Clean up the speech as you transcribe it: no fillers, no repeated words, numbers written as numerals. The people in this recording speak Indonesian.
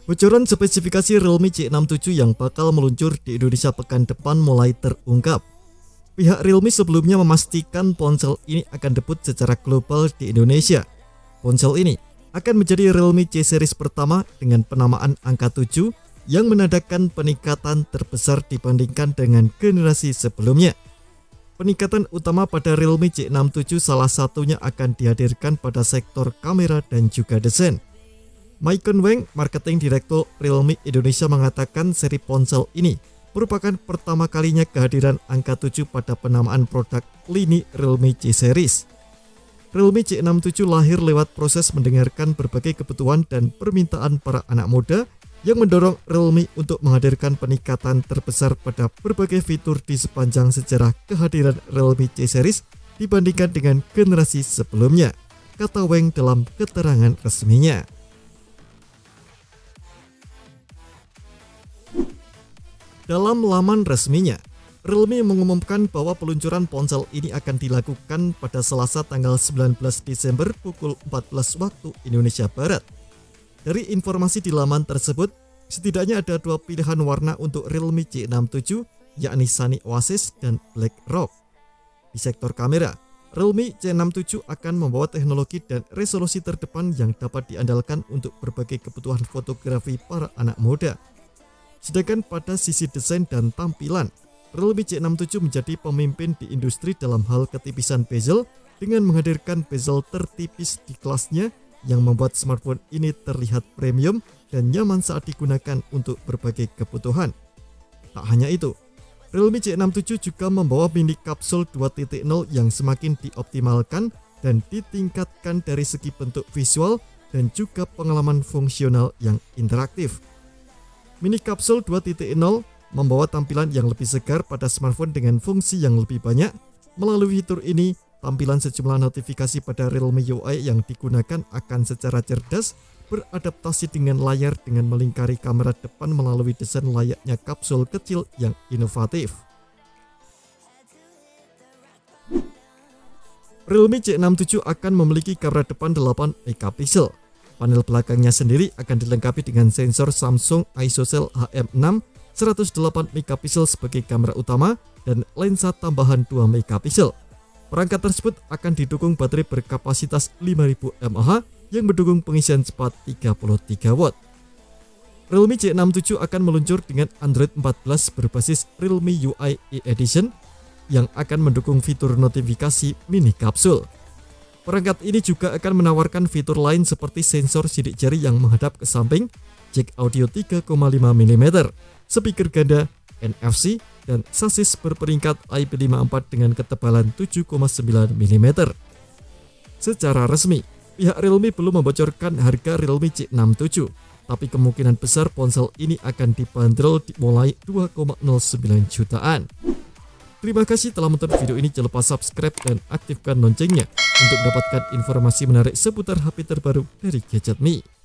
Bocoran spesifikasi Realme C67 yang bakal meluncur di Indonesia pekan depan mulai terungkap. Pihak Realme sebelumnya memastikan ponsel ini akan debut secara global di Indonesia. Ponsel ini akan menjadi Realme C series pertama dengan penamaan angka 7 yang menandakan peningkatan terbesar dibandingkan dengan generasi sebelumnya. Peningkatan utama pada Realme C67 salah satunya akan dihadirkan pada sektor kamera dan juga desain. Maicon Wang, Marketing Direktur Realme Indonesia, mengatakan seri ponsel ini merupakan pertama kalinya kehadiran angka 7 pada penamaan produk lini Realme C series. Realme C67 lahir lewat proses mendengarkan berbagai kebutuhan dan permintaan para anak muda yang mendorong Realme untuk menghadirkan peningkatan terbesar pada berbagai fitur di sepanjang sejarah kehadiran Realme C series dibandingkan dengan generasi sebelumnya, kata Wang dalam keterangan resminya. Dalam laman resminya, Realme mengumumkan bahwa peluncuran ponsel ini akan dilakukan pada Selasa tanggal 19 Desember pukul 14 waktu Indonesia Barat. Dari informasi di laman tersebut, setidaknya ada dua pilihan warna untuk Realme C67, yakni Sunny Oasis dan Black Rock. Di sektor kamera, Realme C67 akan membawa teknologi dan resolusi terdepan yang dapat diandalkan untuk berbagai kebutuhan fotografi para anak muda. Sedangkan pada sisi desain dan tampilan, Realme C67 menjadi pemimpin di industri dalam hal ketipisan bezel dengan menghadirkan bezel tertipis di kelasnya yang membuat smartphone ini terlihat premium dan nyaman saat digunakan untuk berbagai kebutuhan. Tak hanya itu, Realme C67 juga membawa mini kapsul 2.0 yang semakin dioptimalkan dan ditingkatkan dari segi bentuk visual dan juga pengalaman fungsional yang interaktif. Mini kapsul 2.0 membawa tampilan yang lebih segar pada smartphone dengan fungsi yang lebih banyak. Melalui fitur ini, tampilan sejumlah notifikasi pada Realme UI yang digunakan akan secara cerdas beradaptasi dengan layar dengan melingkari kamera depan melalui desain layaknya kapsul kecil yang inovatif. Realme C67 akan memiliki kamera depan 8 megapiksel. Panel belakangnya sendiri akan dilengkapi dengan sensor Samsung ISOCELL HM6 108 megapiksel sebagai kamera utama dan lensa tambahan 2 megapiksel. Perangkat tersebut akan didukung baterai berkapasitas 5000 mAh yang mendukung pengisian cepat 33 watt. Realme C67 akan meluncur dengan Android 14 berbasis Realme UI E-Edition yang akan mendukung fitur notifikasi mini kapsul. Perangkat ini juga akan menawarkan fitur lain seperti sensor sidik jari yang menghadap ke samping, jack audio 3,5 mm, speaker ganda, NFC, dan sasis berperingkat IP54 dengan ketebalan 7,9 mm. Secara resmi, pihak Realme belum membocorkan harga Realme C67, tapi kemungkinan besar ponsel ini akan dibanderol dimulai 2,09 jutaan. Terima kasih telah menonton video ini, jangan lupa subscribe dan aktifkan loncengnya untuk mendapatkan informasi menarik seputar HP terbaru dari Gadget Me.